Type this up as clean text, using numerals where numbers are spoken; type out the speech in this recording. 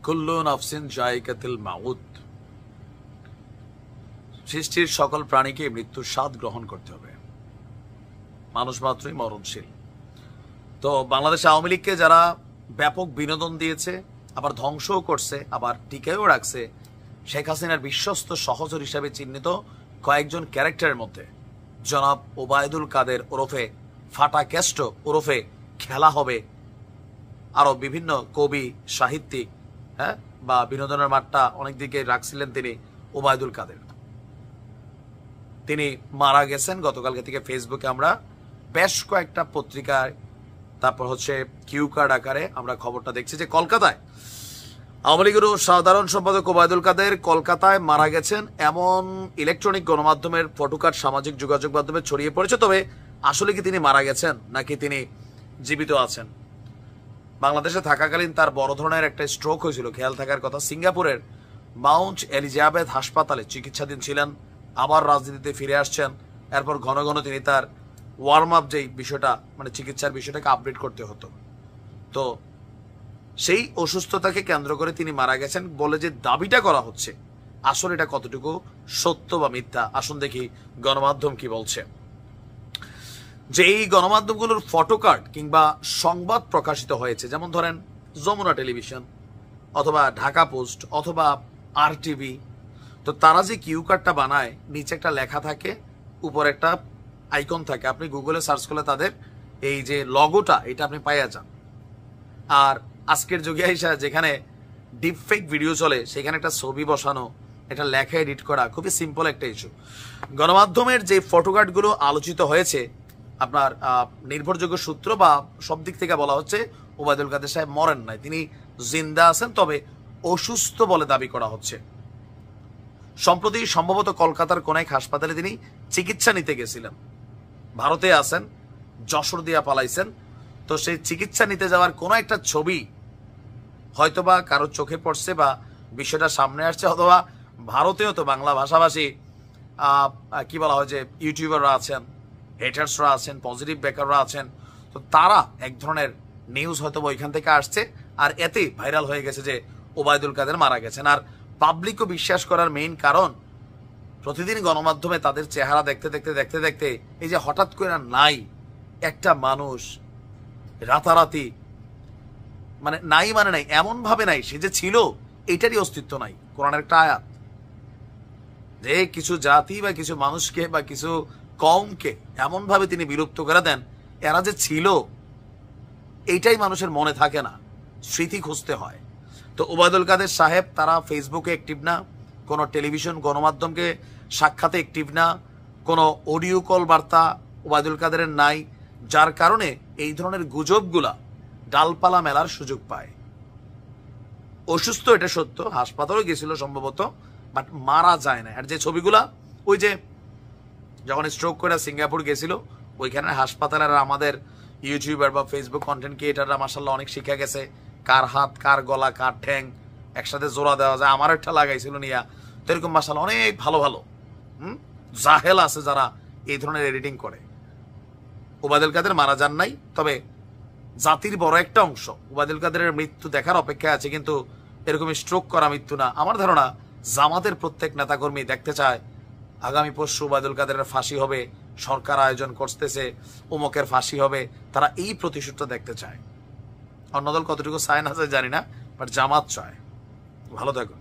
কুল্লু নাফসিন জায়কাতুল মাউত, সৃষ্টির সকল প্রাণীকে মৃত্যুর স্বাদ গ্রহণ করতে হবে, মানুষ মাত্রই মরণশীল। তো বাংলাদেশ আওয়ামী লীগকে যারা ব্যাপক বিনোদন দিয়েছে, আবার ধ্বংসও করছে, আবার টিকেও রাখছে, শেখ হাসিনার বিশ্বস্ত সহচর হিসাবে চিহ্নিত কয়েকজন ক্যারেক্টারের মধ্যে জনাব ওবায়দুল কাদের ওরফে ফাটা কেষ্ট ওরফে খেলা হবে, আরো বিভিন্ন কবি সাহিত্যিক, বা বিনোদনের মাঠটা অনেক দিকে রাখছিলেন তিনি ওবায়দুল কাদের, তিনি মারা গেছেন গতকালকে থেকে। ফেসবুকে আমরা বেশ কয়েকটা পত্রিকায়, তারপর হচ্ছে কিউ কার্ড আকারে আমরা খবরটা দেখছি যে কলকাতায় আওয়ামী লীগের সাধারণ সম্পাদক ওবায়দুল কাদের কলকাতায় মারা গেছেন এমন ইলেকট্রনিক গণমাধ্যমের ফটোকার্ড সামাজিক যোগাযোগ মাধ্যমে ছড়িয়ে পড়েছে। তবে আসলে কি তিনি মারা গেছেন নাকি তিনি জীবিত আছেন? বাংলাদেশে থাকাকালীন তার বড় ধরনের একটা স্ট্রোক হয়েছিল, খেয়াল থাকার কথা। সিঙ্গাপুরের মাউন্ট এলিজাবেথ হাসপাতালে চিকিৎসাধীন ছিলেন, আবার রাজনীতিতে ফিরে আসছেন। এরপর ঘন ঘন তিনি তার ওয়ার্ম আপ যেই বিষয়টা, মানে চিকিৎসার বিষয়টাকে আপডেট করতে হতো। তো সেই অসুস্থতাকে কেন্দ্র করে তিনি মারা গেছেন বলে যে দাবিটা করা হচ্ছে, আসলে এটা কতটুকু সত্য বা মিথ্যা, আসুন দেখি গণমাধ্যম কি বলছে। যে এই গণমাধ্যমগুলোর ফটোকার্ড কিংবা সংবাদ প্রকাশিত হয়েছে, যেমন ধরেন যমুনা টেলিভিশন অথবা ঢাকা পোস্ট অথবা RTV, তো তারা যে কিউ কার্ডটা বানায়, নিচে একটা লেখা থাকে, উপরে একটা আইকন থাকে, আপনি গুগলে সার্চ করলে তাদের এই যে লগোটা এটা আপনি পাইয়া যান। আর আজকের যুগে এসে যেখানে ডিপফেক ভিডিও চলে, সেখানে একটা ছবি বসানো, এটা লেখা এডিট করা খুবই সিম্পল একটা ইস্যু। গণমাধ্যমের যে ফটোকার্ডগুলো আলোচিত হয়েছে, আপনার নির্ভরযোগ্য সূত্র বা সব দিক থেকে বলা হচ্ছে ওবায়দুল কাদের সাহেব মরেন নাই, তিনি জিন্দা আছেন, তবে অসুস্থ বলে দাবি করা হচ্ছে। সম্প্রতি সম্ভবত কলকাতার কোন এক হাসপাতালে তিনি চিকিৎসা নিতে গেছিলেন, ভারতে আছেন, যশোর দিয়া পালাইছেন। তো সেই চিকিৎসা নিতে যাওয়ার কোনো একটা ছবি হয়তোবা কারো চোখে পড়ছে বা বিষয়টা সামনে আসছে, অথবা ভারতেও তো বাংলা ভাষাভাষী কি বলা হয় যে ইউটিউবাররা আছেন, হেটার্সরা আছেন, পজিটিভ বেকাররা আছেন, তো তারা এক ধরনের নিউজ হয়তো ওইখান থেকে আসছে, আর এতে ভাইরাল হয়ে গেছে যে ওবায়দুল কাদের মারা গেছেন। আর পাবলিকও বিশ্বাস করার মেইন কারণ, প্রতিদিন গণমাধ্যমে তাদের চেহারা দেখতে দেখতে দেখতে দেখতে এই যে হঠাৎ করে নাই একটা মানুষ রাতারাতি, মানে নাই মানে নাই, এমন ভাবে নাই সে যে ছিল এটারই অস্তিত্ব নাই। কোরআনের একটা আয়াত যে কিছু জাতি বা কিছু মানুষকে বা কিছু কওমকে এমন ভাবে তিনি বিলুপ্ত করে দেন, এরা যে ছিল এইটাই মানুষের মনে থাকে না, স্মৃতি খুঁজতে হয়। তো ওবায়দুল কাদের সাহেব তারা ফেসবুকে অ্যাক্টিভ না, কোনো টেলিভিশন গণমাধ্যমকে সাক্ষাতে অ্যাক্টিভ না, কোনো অডিও কল বার্তা ওবায়দুল কাদেরের নাই, যার কারণে এই ধরনের গুজবগুলা ডালপালা মেলার সুযোগ পায়। অসুস্থ এটা সত্য, হাসপাতালে গেছিল সম্ভবত, বাট মারা যায় না। আর যে ছবিগুলা, ওই যে যখন স্ট্রোক করে সিঙ্গাপুর গেছিল, ওইখানে হাসপাতালের আমাদের ইউটিউবার বা ফেসবুক কন্টেন্ট ক্রিয়েটাররা মাশাআল্লাহ অনেক শিখে গেছে, কার হাত কার গলা কার ঠ্যাং একসাথে জোড়া দেওয়া যায়। আমার একটা লাগাইছিল নিয়া, তো এরকম মাশাআল্লাহ অনেক ভালো ভালো জাহেল আছে যারা এই ধরনের এডিটিং করে। ওবায়দুল কাদের মারা যান নাই, তবে জাতির বড় একটা অংশ ওবায়দুল কাদেরের মৃত্যু দেখার অপেক্ষায় আছে, কিন্তু এরকম স্ট্রোক করা মৃত্যু না। আমার ধারণা জামাতের প্রত্যেক নেতাকর্মী দেখতে চায় আগামী পরশু ওবায়দুল কাদেরের ফাঁসি হবে, সরকার আয়োজন করতেছে, অমুকের ফাঁসি হবে, তারা এই প্রতিশোধটা দেখতে চায়। অন্য দল কতটুকু চায় না চায় জানি না, বাট জামাত চায়। ভালো থাকুন।